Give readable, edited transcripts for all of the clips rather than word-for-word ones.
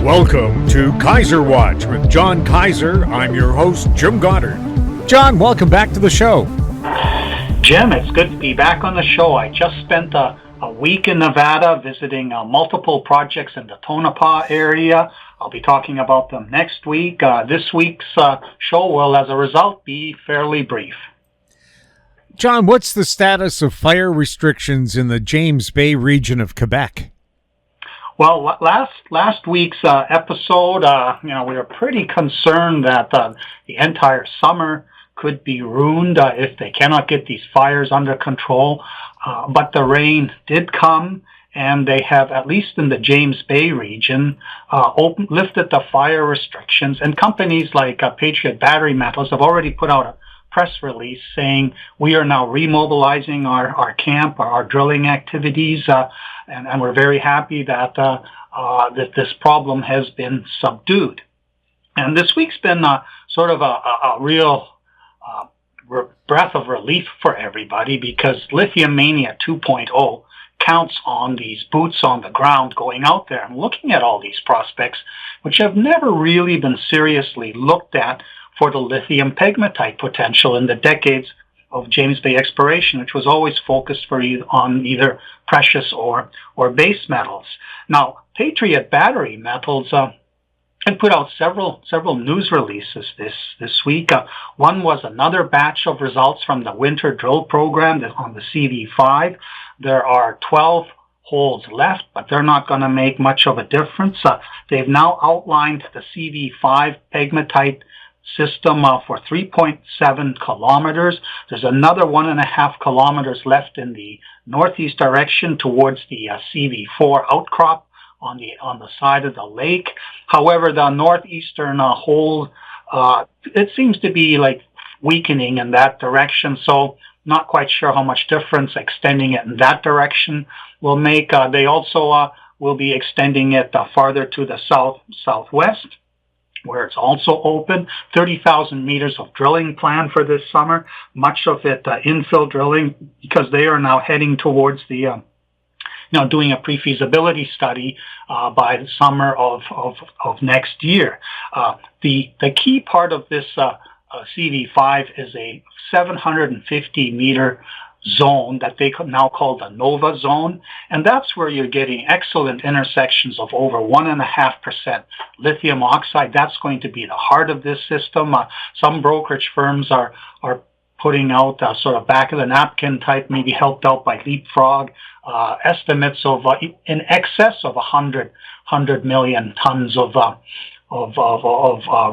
Welcome to Kaiser Watch with John Kaiser. I'm your host, Jim Goddard. John, welcome back to the show. Jim, it's good to be back on the show. I just spent a week in Nevada visiting multiple projects in the Tonopah area. I'll be talking about them next week. This week's show will, as a result, be fairly brief. John, what's the status of fire restrictions in the James Bay region of Quebec? Well, last week's episode, we were pretty concerned that the entire summer could be ruined if they cannot get these fires under control. But the rain did come, and they have, at least in the James Bay region, lifted the fire restrictions. And companies like Patriot Battery Metals have already put out a press release saying we are now remobilizing our camp, our drilling activities, and we're very happy that that this problem has been subdued. And this week's been sort of a real breath of relief for everybody, because Lithium Mania 2.0 counts on these boots on the ground going out there and looking at all these prospects, which have never really been seriously looked at for the lithium pegmatite potential in the decades of James Bay exploration, which was always focused on either precious or base metals. Now, Patriot Battery Metals and put out several news releases this week. One was another batch of results from the winter drill program on the CV5. There are 12 holes left, but they're not going to make much of a difference. They've now outlined the CV5 pegmatite system for 3.7 kilometers. There's another 1.5 kilometers left in the northeast direction towards the CV4 outcrop on the side of the lake. However, the northeastern hole, it seems to be like weakening in that direction, so not quite sure how much difference extending it in that direction will make. They also will be extending it farther to the southwest, where it's also open. 30,000 meters of drilling planned for this summer, much of it infill drilling, because they are now heading towards the doing a pre-feasibility study by the summer of next year. The key part of this CV5 is a 750-meter zone that they now call the Nova Zone, and that's where you're getting excellent intersections of over 1.5% lithium oxide. That's going to be the heart of this system. Some brokerage firms are putting out sort of back of the napkin type, maybe helped out by Leapfrog, estimates of in excess of 100 million tons of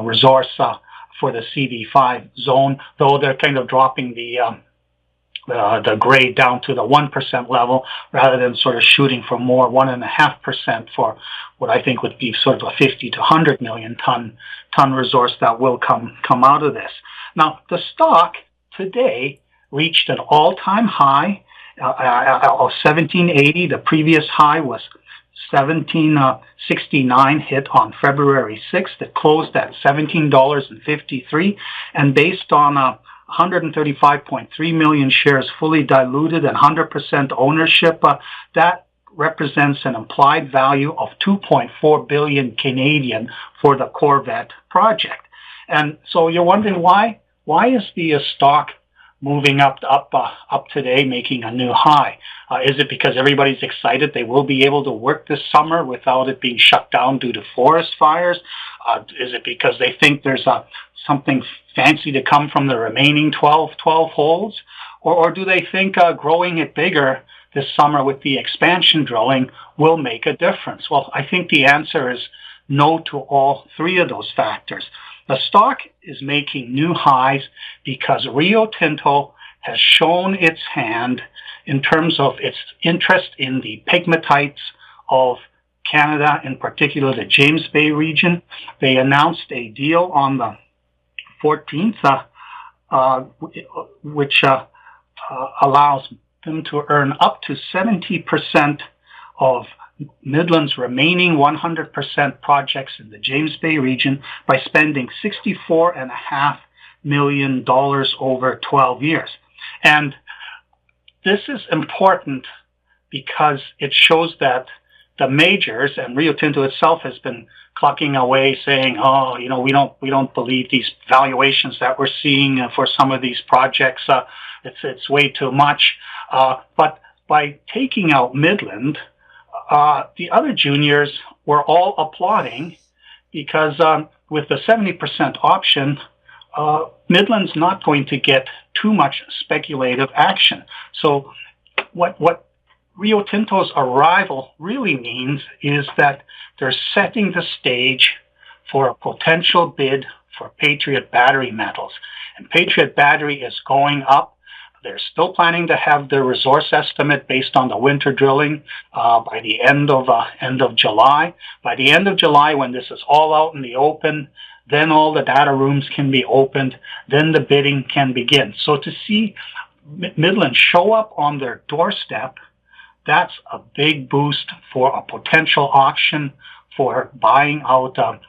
resource for the CV5 zone, though they're kind of dropping the grade down to the 1% level rather than sort of shooting for more 1.5% for what I think would be sort of a 50 to 100 million ton resource that will come out of this. Now, the stock today reached an all-time high of 1780. The previous high was 1769, hit on February 6th. It closed at $17.53, and based on 135.3 million shares fully diluted and 100% ownership, that represents an implied value of 2.4 billion Canadian for the Corvette project. And so you're wondering why is the stock moving up today, making a new high? Is it because everybody's excited they will be able to work this summer without it being shut down due to forest fires? Is it because they think there's something fancy to come from the remaining 12 holes? Or do they think growing it bigger this summer with the expansion drilling will make a difference? Well, I think the answer is no to all three of those factors. The stock is making new highs because Rio Tinto has shown its hand in terms of its interest in the pegmatites of Canada, in particular the James Bay region. They announced a deal on the 14th, which allows them to earn up to 70% of Midland's remaining 100% projects in the James Bay region by spending $64.5 million over 12 years. And this is important because it shows that the majors, and Rio Tinto itself has been clucking away saying, oh, we don't believe these valuations that we're seeing for some of these projects. It's way too much. But by taking out Midland, the other juniors were all applauding because with the 70% option, Midland's not going to get too much speculative action. So what Rio Tinto's arrival really means is that they're setting the stage for a potential bid for Patriot battery metals. And Patriot battery is going up. They're still planning to have their resource estimate based on the winter drilling by the end of July. By the end of July, when this is all out in the open, then all the data rooms can be opened. Then the bidding can begin. So to see Midland show up on their doorstep, that's a big boost for a potential auction for buying out the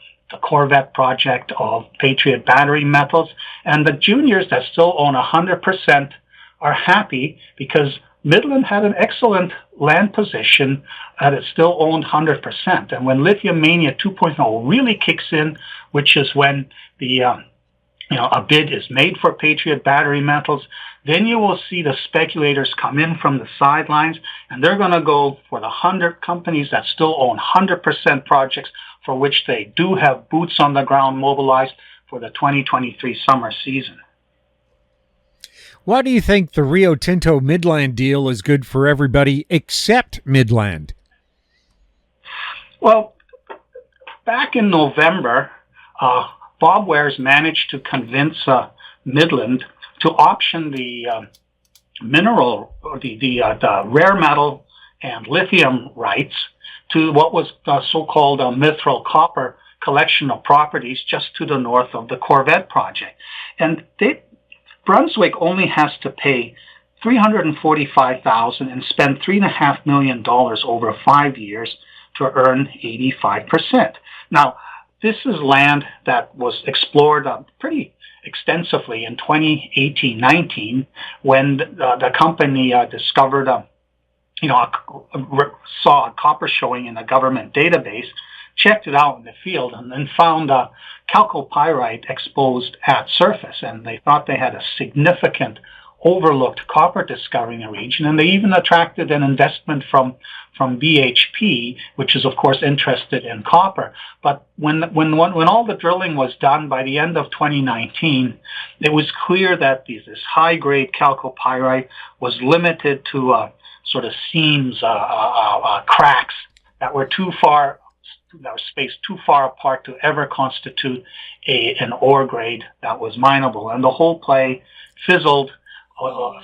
Corvette project of Patriot battery metals. And the juniors that still own 100% are happy because Midland had an excellent land position that it still owned 100%. And when Lithium Mania 2.0 really kicks in, which is when a bid is made for Patriot battery metals, then you will see the speculators come in from the sidelines, and they're going to go for the 100 companies that still own 100% projects for which they do have boots on the ground mobilized for the 2023 summer season. Why do you think the Rio Tinto Midland deal is good for everybody except Midland? Well, back in November, Bob Wares managed to convince Midland to option the mineral, the rare metal and lithium rights to what was the so-called mithril copper collection of properties just to the north of the Corvette project. And Brunswick only has to pay $345,000 and spend $3.5 million over 5 years to earn 85%. Now, this is land that was explored pretty extensively in 2018-19 when the company discovered saw a copper showing in a government database, checked it out in the field, and then found chalcopyrite exposed at surface. And they thought they had a significant overlooked copper discovery in the region. And they even attracted an investment from BHP, which is, of course, interested in copper. But when all the drilling was done by the end of 2019, it was clear that this high-grade chalcopyrite was limited to sort of seams, cracks that were spaced too far apart to ever constitute an ore grade that was mineable. And the whole play fizzled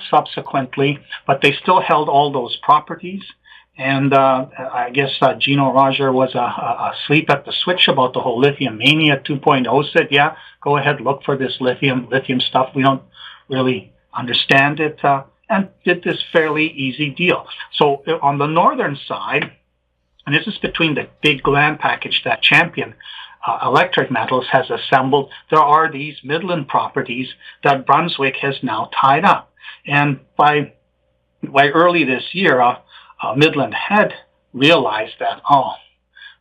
subsequently, but they still held all those properties. And I guess Gino Roger was asleep at the switch about the whole Lithium Mania 2.0, said, yeah, go ahead, look for this lithium stuff. We don't really understand it, and did this fairly easy deal. So on the northern side, and this is between the big land package that Champion Electric Metals has assembled, there are these Midland properties that Brunswick has now tied up. And by early this year, Midland had realized that,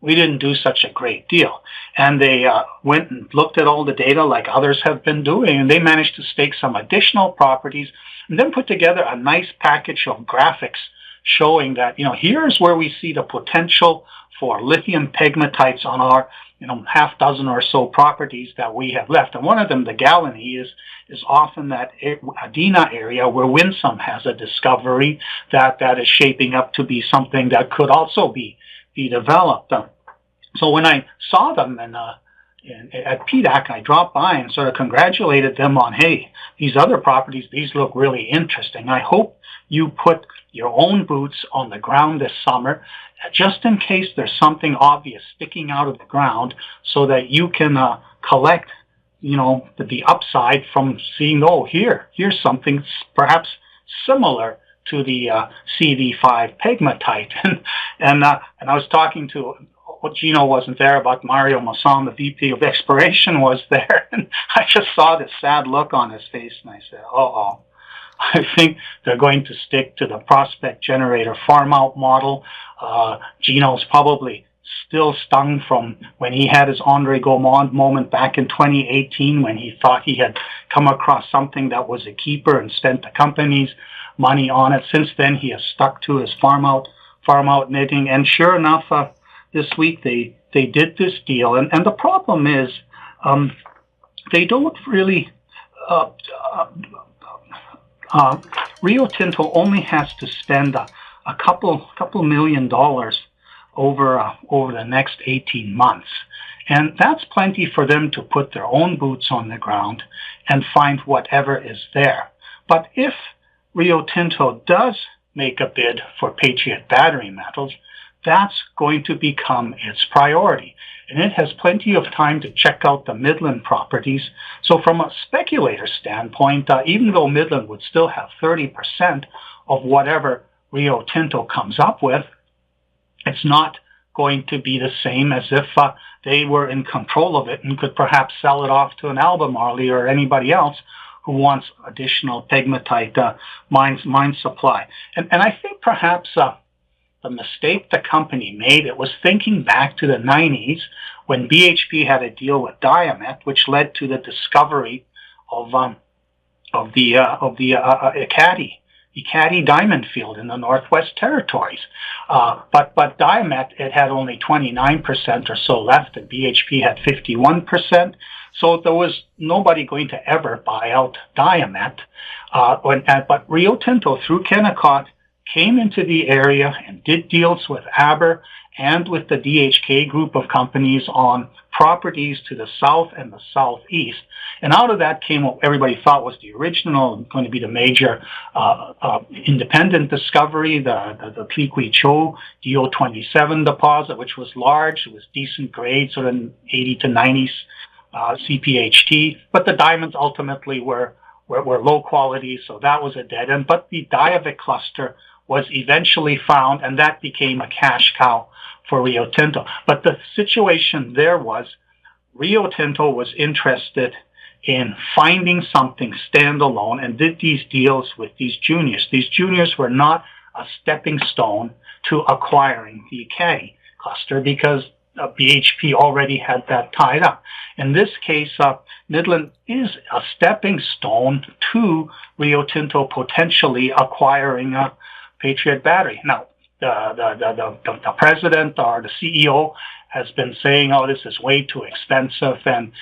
we didn't do such a great deal. And they went and looked at all the data like others have been doing, and they managed to stake some additional properties and then put together a nice package of graphics showing that, here's where we see the potential for lithium pegmatites on our, half dozen or so properties that we have left. And one of them, the Gallany, is often that Adena area where Winsome has a discovery that is shaping up to be something that could also be developed. So when I saw them at PDAC, I dropped by and sort of congratulated them on, hey, these other properties, these look really interesting. I hope you put your own boots on the ground this summer, just in case there's something obvious sticking out of the ground, so that you can collect, the upside from seeing, here's something perhaps similar to the CV5 pegmatite. And I was talking to, Gino wasn't there, but Mario Masson, the VP of Exploration, was there. And I just saw this sad look on his face, and I said, I think they're going to stick to the prospect generator farm out model. Gino's probably still stung from when he had his Andre Gaumont moment back in 2018 when he thought he had come across something that was a keeper and spent the company's money on it. Since then, he has stuck to his farm out knitting. And sure enough, this week they did this deal. And the problem is they don't really... Rio Tinto only has to spend a couple $1 million over the next 18 months. And that's plenty for them to put their own boots on the ground and find whatever is there. But if Rio Tinto does make a bid for Patriot battery metals, that's going to become its priority. And it has plenty of time to check out the Midland properties. So from a speculator standpoint, even though Midland would still have 30% of whatever Rio Tinto comes up with, it's not going to be the same as if they were in control of it and could perhaps sell it off to an Albemarle or anybody else who wants additional pegmatite mine supply. And I think perhaps the mistake the company made, it was thinking back to the 90s when BHP had a deal with Diamet, which led to the discovery of the Ekati diamond field in the Northwest Territories. But Diamet, it had only 29% or so left, and BHP had 51%. So there was nobody going to ever buy out Diamet. But Rio Tinto, through Kennecott, came into the area and did deals with Aber and with the DHK group of companies on properties to the south and the southeast. And out of that came what everybody thought was the original, going to be the major independent discovery, the Tlikwi Cho DO27 deposit, which was large. It was decent grade, sort of 80 to 90 CPHT. But the diamonds ultimately were low quality, so that was a dead end. But the Diavik cluster was eventually found, and that became a cash cow for Rio Tinto. But the situation there was Rio Tinto was interested in finding something standalone and did these deals with these juniors. These juniors were not a stepping stone to acquiring the Ekati cluster because BHP already had that tied up. In this case, Midland is a stepping stone to Rio Tinto potentially acquiring a Patriot battery. Now, the president or the CEO has been saying, "Oh, this is way too expensive," and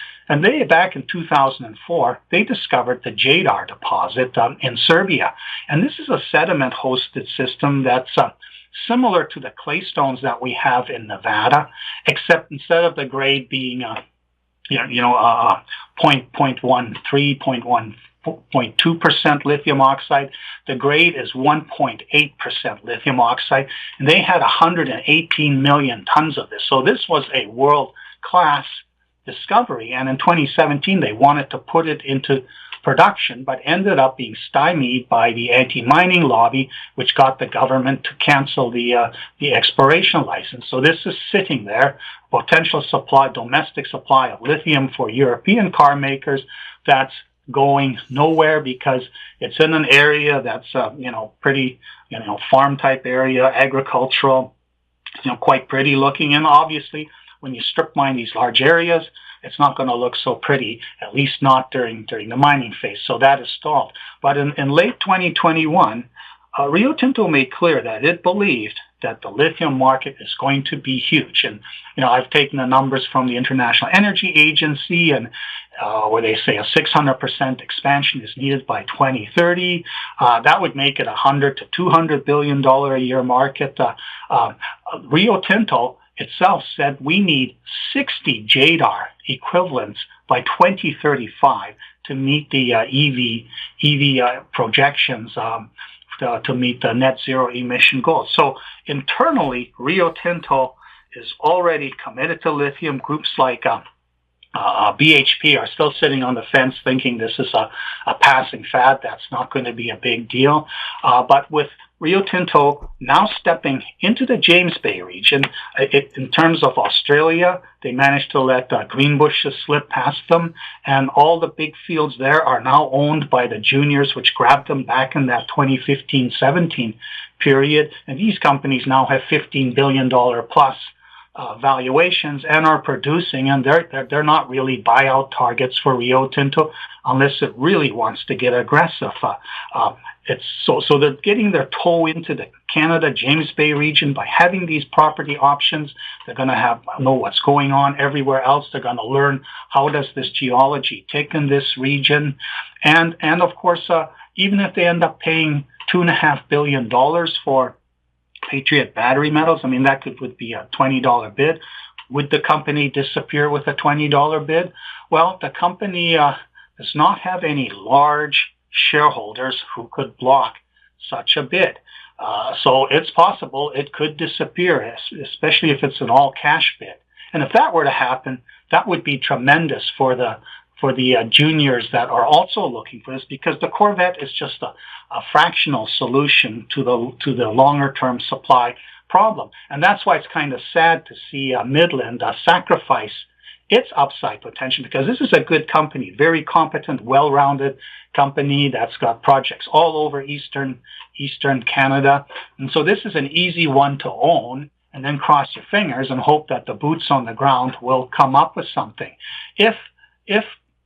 they back in 2004 they discovered the Jadar deposit in Serbia, and this is a sediment-hosted system that's similar to the claystones that we have in Nevada, except instead of the grade being 0.2% lithium oxide, the grade is 1.8% lithium oxide, and they had 118 million tons of this. So this was a world-class discovery, and in 2017 they wanted to put it into production, but ended up being stymied by the anti-mining lobby, which got the government to cancel the exploration license. So this is sitting there, potential supply, domestic supply of lithium for European car makers that's going nowhere because it's in an area that's pretty farm type area, agricultural, quite pretty looking, and obviously when you strip mine these large areas, it's not going to look so pretty, at least not during the mining phase. So that is stalled. But in late 2021, Rio Tinto made clear that it believed that the lithium market is going to be huge. And, I've taken the numbers from the International Energy Agency, and where they say a 600% expansion is needed by 2030. That would make it $100 to $200 billion a year market. Rio Tinto itself said we need 60 Jadar equivalents by 2035 to meet the EV projections to meet the net zero emission goals. So internally, Rio Tinto is already committed to lithium. Groups like BHP are still sitting on the fence thinking this is a passing fad. That's not going to be a big deal. But with Rio Tinto now stepping into the James Bay region. In terms of Australia, they managed to let Greenbushes slip past them, and all the big fields there are now owned by the juniors, which grabbed them back in that 2015-17 period. And these companies now have $15 billion plus valuations and are producing, and they're not really buyout targets for Rio Tinto unless it really wants to get aggressive. So they're getting their toe into the Canada James Bay region by having these property options. They're going to know what's going on everywhere else. They're going to learn how does this geology tick in this region, and of course, even if they end up paying $2.5 billion for Patriot battery metals, I mean, that would be a $20 bid. Would the company disappear with a $20 bid? Well, the company does not have any large shareholders who could block such a bid. So it's possible it could disappear, especially if it's an all-cash bid. And if that were to happen, that would be tremendous for the juniors that are also looking for this, because the Corvette is just a fractional solution to the longer-term supply problem. And that's why it's kind of sad to see Midland sacrifice its upside potential, because this is a good company, very competent, well-rounded company that's got projects all over Eastern Canada. And so this is an easy one to own, and then cross your fingers and hope that the boots on the ground will come up with something. If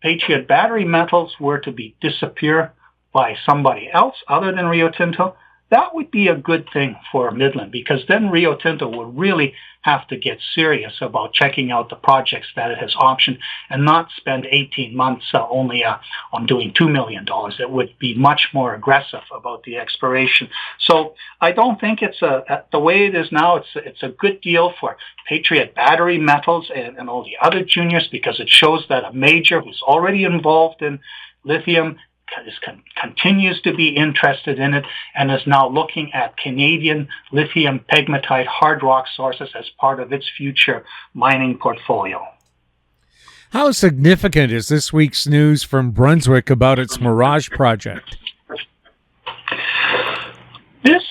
Patriot battery metals were to disappear by somebody else other than Rio Tinto, that would be a good thing for Midland, because then Rio Tinto would really have to get serious about checking out the projects that it has optioned and not spend 18 months only on doing $2 million. It would be much more aggressive about the exploration. So I don't think it's the way it is now. It's a good deal for Patriot battery metals and all the other juniors, because it shows that a major who's already involved in lithium continues to be interested in it and is now looking at Canadian lithium pegmatite hard rock sources as part of its future mining portfolio. How significant is this week's news from Brunswick about its Mirage project? This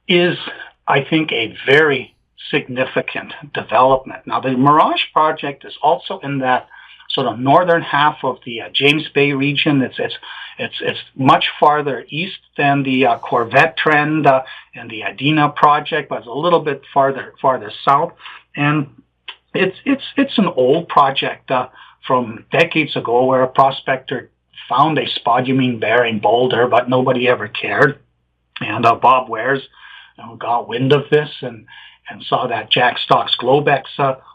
is, I think, a very significant development. Now, the Mirage project is also in that sort of northern half of the James Bay region. It's much farther east than the Corvette trend and the Adina project, but it's a little bit farther south. And it's an old project from decades ago, where a prospector found a spodumene-bearing boulder, but nobody ever cared. And Bob Wares got wind of this and saw that Jack Stocks Globex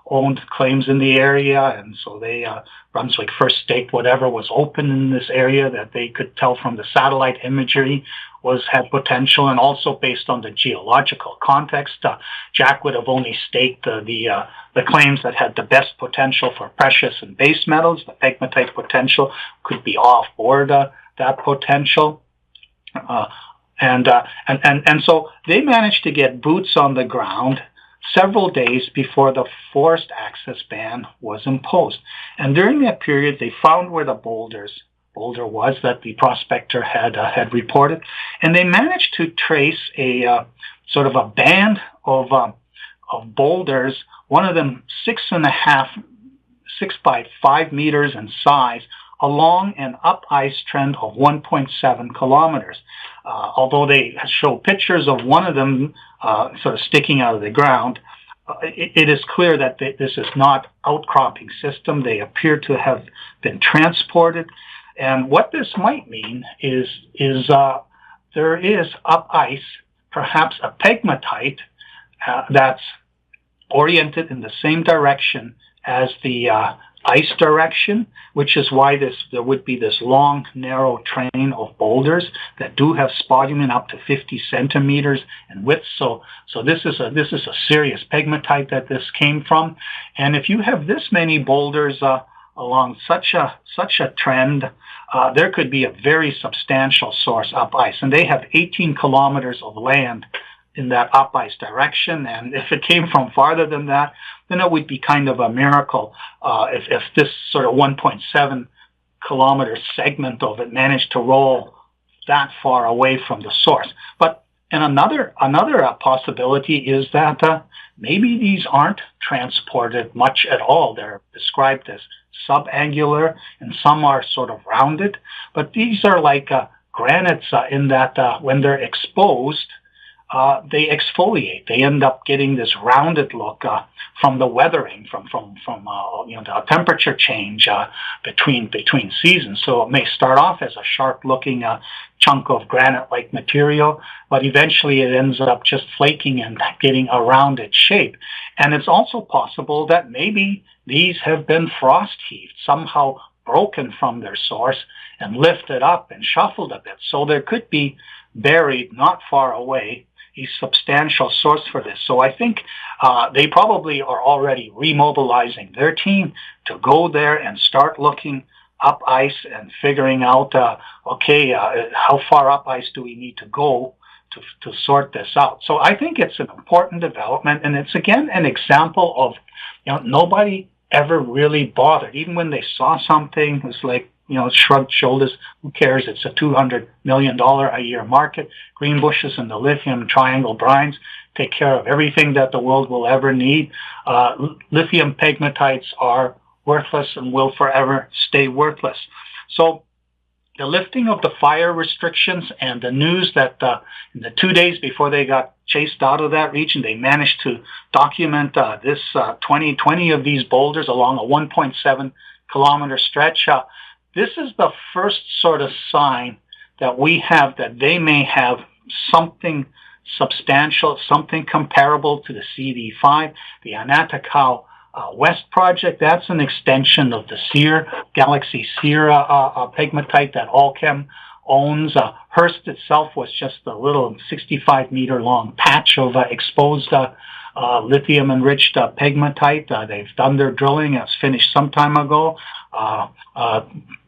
owned claims in the area, and so Brunswick first staked whatever was open in this area that they could tell from the satellite imagery had potential, and also based on the geological context. Jack would have only staked the claims that had the best potential for precious and base metals. The pegmatite potential could be off-board that potential. And so they managed to get boots on the ground several days before the forest access ban was imposed. And during that period, they found where the boulder was that the prospector had reported, and they managed to trace a sort of a band of boulders. One of them 6 by 5 meters in size, along an up ice trend of 1.7 kilometers. Although they show pictures of one of them sort of sticking out of the ground, it is clear that this is not outcropping system. They appear to have been transported. And what this might mean is there is up ice, perhaps a pegmatite that's oriented in the same direction as the ice direction, which is why there would be this long, narrow train of boulders that do have spodumene up to 50 centimeters in width. So this is a serious pegmatite that this came from. And if you have this many boulders along such a trend, there could be a very substantial source up ice. And they have 18 kilometers of land in that up ice direction, and if it came from farther than that, then it would be kind of a miracle if this sort of 1.7 kilometer segment of it managed to roll that far away from the source. But And another possibility is that maybe these aren't transported much at all. They're described as subangular, and some are sort of rounded. But these are like granites in that when they're exposed, they exfoliate. They end up getting this rounded look from the weathering, from the temperature change between seasons. So it may start off as a sharp-looking chunk of granite-like material, but eventually it ends up just flaking and getting a rounded shape. And it's also possible that maybe these have been frost-heaved, somehow broken from their source and lifted up and shuffled a bit. So there could be buried not far away a substantial source for this. So I think they probably are already remobilizing their team to go there and start looking up ice and figuring out, how far up ice do we need to go to sort this out. So I think it's an important development, and it's again an example of, nobody ever really bothered. Even when they saw something, it was like, shrugged shoulders. Who cares? It's a $200 million a year market. Greenbushes and the lithium triangle brines take care of everything that the world will ever need. Lithium pegmatites are worthless and will forever stay worthless. So the lifting of the fire restrictions and the news that in the 2 days before they got chased out of that region, they managed to document this 20 of these boulders along a 1.7 kilometer stretch. This is the first sort of sign that we have that they may have something substantial, something comparable to the CD5, the Anatakau West project. That's an extension of the Galaxy Sear pegmatite that Allchem owns. Hearst itself was just a little 65-meter long patch of exposed lithium-enriched pegmatite. They've done their drilling. It's finished some time ago.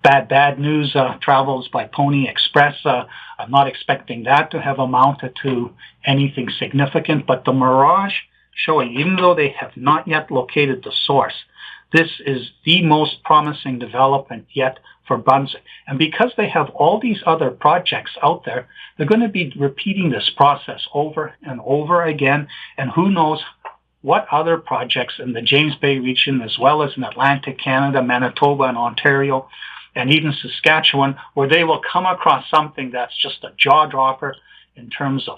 Bad news travels by Pony Express. I'm not expecting that to have amounted to anything significant, but the Mirage showing, even though they have not yet located the source, this is the most promising development yet for Brunswick. And because they have all these other projects out there, they're going to be repeating this process over and over again, and who knows what other projects in the James Bay region, as well as in Atlantic Canada, Manitoba, and Ontario, and even Saskatchewan, where they will come across something that's just a jaw-dropper in terms of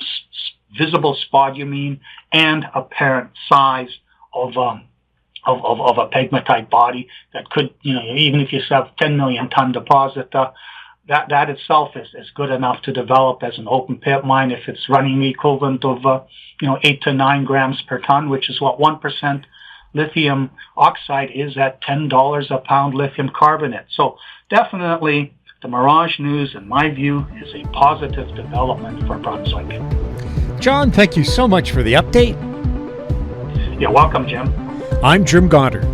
visible spodumene and apparent size of a pegmatite body that could, even if you have 10 million ton deposit, that itself is good enough to develop as an open pit mine if it's running the equivalent of 8 to 9 grams per ton, which is what 1% lithium oxide is at $10 a pound lithium carbonate. So definitely the Mirage news, in my view, is a positive development for Brunswick. John, thank you so much for the update. You're welcome, Jim. I'm Jim Goddard.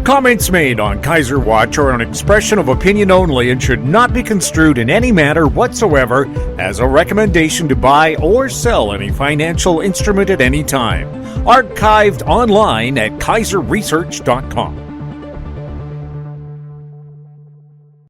Comments made on Kaiser Watch are an expression of opinion only and should not be construed in any manner whatsoever as a recommendation to buy or sell any financial instrument at any time. Archived online at kaiserresearch.com.